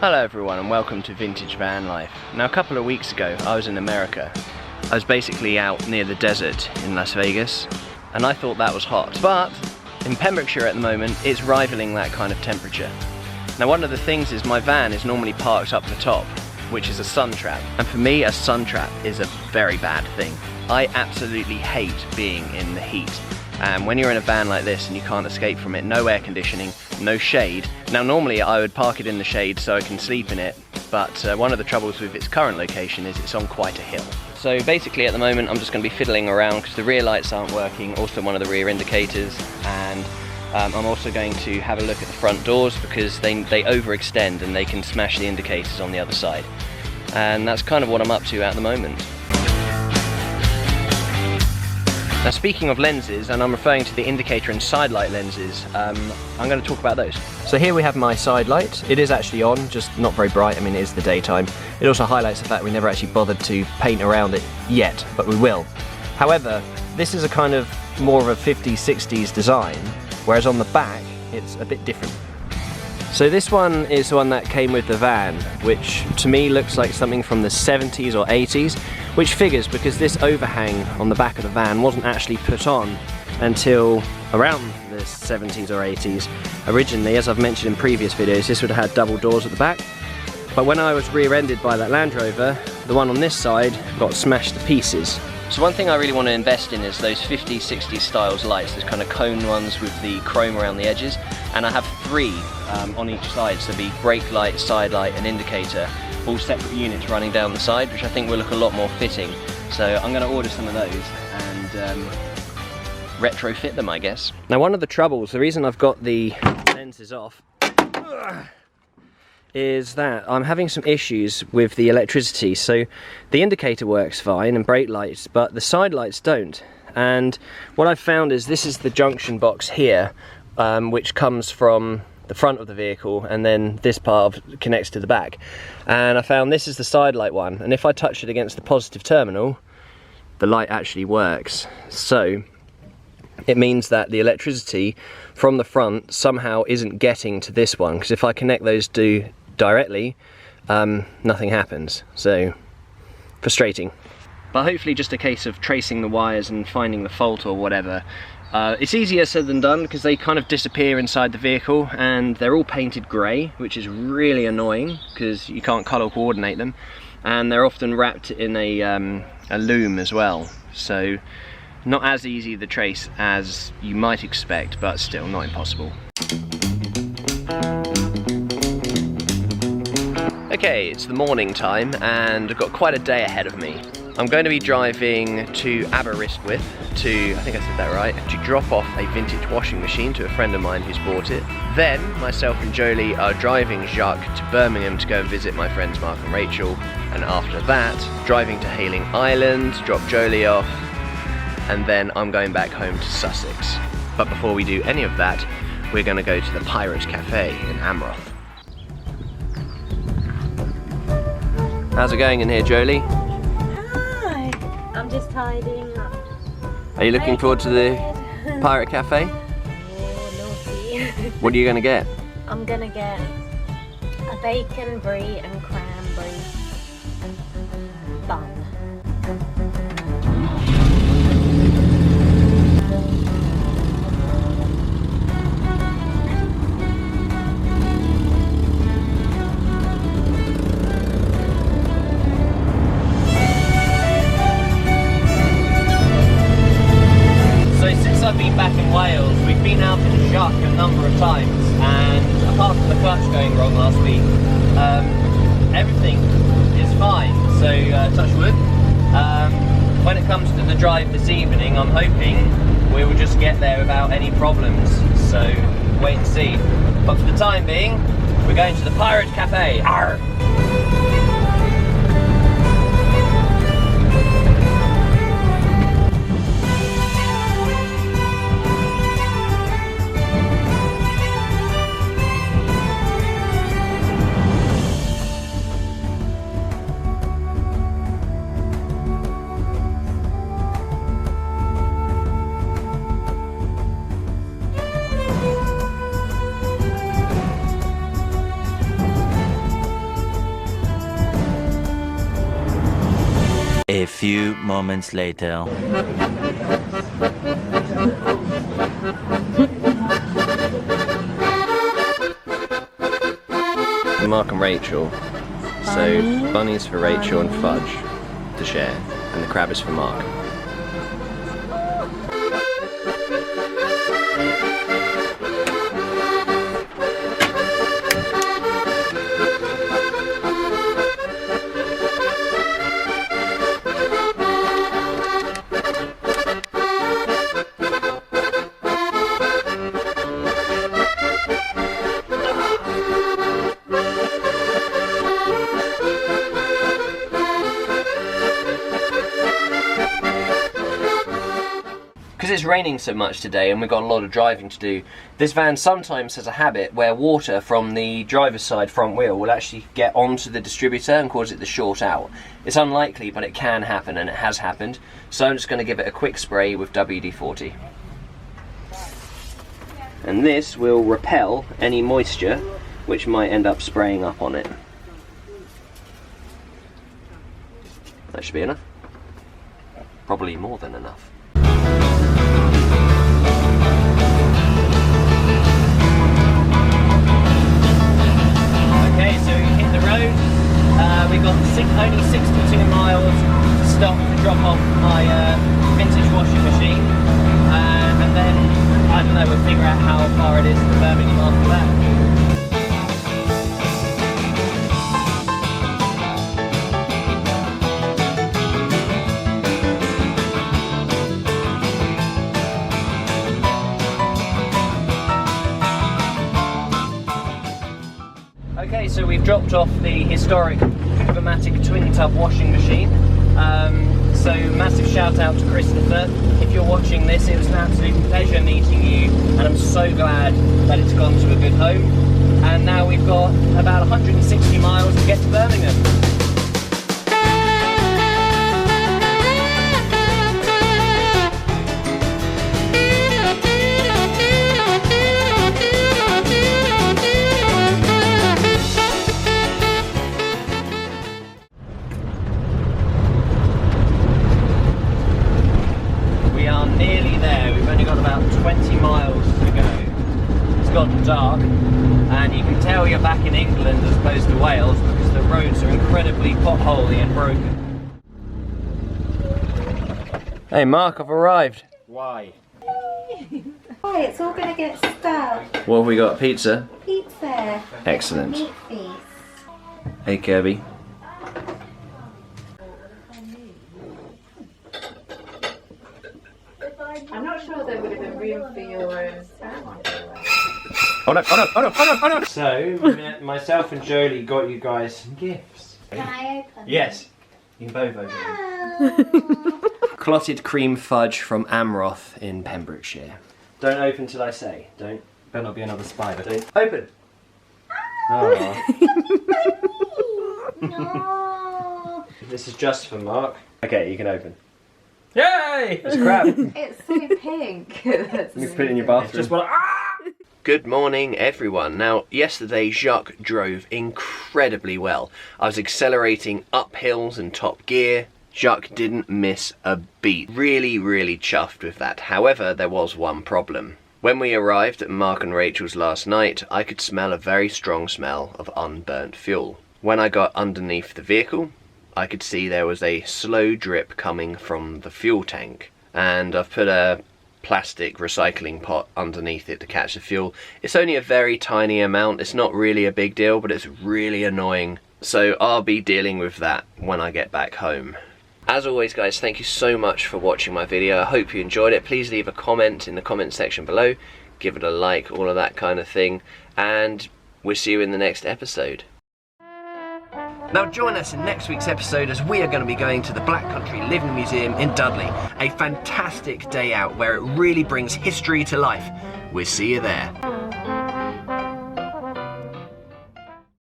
Hello everyone and welcome to Vintage Van Life. Now a couple of weeks ago I was in America. I was basically out near the desert in Las Vegas and I thought that was hot. But in Pembrokeshire at the moment it's rivaling that kind of temperature. Now one of the things is my van is normally parked up the top, which is a sun trap. And for me a sun trap is a very bad thing. I absolutely hate being in the heat. And when you're in a van like this and you can't escape from it, no air conditioning, no shade. Now normally I would park it in the shade so I can sleep in it, but one of the troubles with its current location is it's on quite a hill. So basically at the moment I'm just going to be fiddling around because the rear lights aren't working, also one of the rear indicators, and I'm also going to have a look at the front doors because they overextend and they can smash the indicators on the other side. And that's kind of what I'm up to at the moment. Now speaking of lenses, and I'm referring to the indicator and side light lenses, I'm going to talk about those. So here we have my side light. It is actually on, just not very bright. I mean, it is the daytime. It also highlights the fact we never actually bothered to paint around it yet, but we will. However, this is a kind of more of a 50s, 60s design, whereas on the back, it's a bit different. So this one is the one that came with the van, which to me looks like something from the 70s or 80s, which figures because this overhang on the back of the van wasn't actually put on until around the 70s or 80s. Originally, as I've mentioned in previous videos, this would have had double doors at the back, but when I was rear-ended by that Land Rover, the one on this side got smashed to pieces. So one thing I really want to invest in is those 50s, 60s styles lights, those kind of cone ones with the chrome around the edges, and I have three on each side, so the brake light, side light and indicator, all separate units running down the side, which I think will look a lot more fitting. So I'm going to order some of those and retrofit them, I guess. Now one of the troubles, the reason I've got the lenses off, is that I'm having some issues with the electricity. So the indicator works fine and brake lights, but the side lights don't. And what I've found is this is the junction box here, which comes from the front of the vehicle, and then this part connects to the back. And I found this is the side light one, and if I touch it against the positive terminal, the light actually works. So it means that the electricity from the front somehow isn't getting to this one, because if I connect those two directly, nothing happens. So frustrating, but hopefully just a case of tracing the wires and finding the fault or whatever. It's easier said than done because they kind of disappear inside the vehicle and they're all painted grey, which is really annoying because you can't colour coordinate them, and they're often wrapped in a loom as well, so not as easy to trace as you might expect, but still not impossible. Okay, it's the morning time and I've got quite a day ahead of me. I'm going to be driving to Aberystwyth to, I think I said that right, to drop off a vintage washing machine to a friend of mine who's bought it. Then myself and Jolie are driving Jacques to Birmingham to go and visit my friends Mark and Rachel, and after that driving to Hayling Island, drop Jolie off, and then I'm going back home to Sussex. But before we do any of that, we're going to go to the Pirate Cafe in Amroth. How's it going in here, Jolie? Hi, I'm just tidying up. Are you looking forward to the Pirate Cafe? Oh, naughty. What are you going to get? I'm going to get a bacon brie and cranberry bun. I've been back in Wales, we've been out in Jacques a number of times, and apart from the clutch going wrong last week, everything is fine, so touch wood. When it comes to the drive this evening, I'm hoping we will just get there without any problems, so wait and see. But for the time being, we're going to the Pirate Cafe. Arr! A few moments later. Mark and Rachel. So bunnies for Rachel and fudge to share, and the crab is for Mark. Because it's raining so much today and we've got a lot of driving to do, this van sometimes has a habit where water from the driver's side front wheel will actually get onto the distributor and cause it to short out. It's unlikely, but it can happen, and it has happened. So I'm just going to give it a quick spray with WD-40. And this will repel any moisture which might end up spraying up on it. That should be enough. Probably more than enough. Okay, so we hit the road. We've got only 62 miles to stop to drop off my vintage washing machine, and then I don't know, we'll figure out how far it is to Birmingham after that. Okay, so we've dropped off the historic Pembroke twin tub washing machine. So massive shout out to Christopher. If you're watching this, it was an absolute pleasure meeting you, and I'm so glad that it's gone to a good home. And now we've got about 160 miles to get to Birmingham. Dark, and you can tell you're back in England as opposed to Wales because the roads are incredibly potholey and broken. Hey Mark, I've arrived. Why? Oh, it's all going to get stuck. What have we got? Pizza? Pizza. Excellent. Meat feast. Hey Kirby. I'm not sure there would have been room for your sandwich. Oh no, oh no, oh no, oh no, oh no! So, myself and Jolie got you guys some gifts. Can I open? Yes. You can both open them. Clotted cream fudge from Amroth in Pembrokeshire. Don't open till I say. Don't. Better not be another spider. Don't. Open! Oh. No. This is just for Mark. Okay, you can open. Yay! It's a crab. It's so pink. You can put it in your bathroom. Just what? Good morning everyone. Now yesterday Jacques drove incredibly well. I was accelerating up hills and top gear. Jacques didn't miss a beat. Really chuffed with that. However, there was one problem. When we arrived at Mark and Rachel's last night, I could smell a very strong smell of unburnt fuel. When I got underneath the vehicle, I could see there was a slow drip coming from the fuel tank, and I've put a plastic recycling pot underneath it to catch the fuel. It's only a very tiny amount, it's not really a big deal, but it's really annoying. So I'll be dealing with that when I get back home. As always guys, thank you so much for watching my video. I hope you enjoyed it. Please leave a comment in the comment section below, give it a like, all of that kind of thing, and we'll see you in the next episode. Now join us in next week's episode as we are going to be going to the Black Country Living Museum in Dudley. A fantastic day out where it really brings history to life. We'll see you there.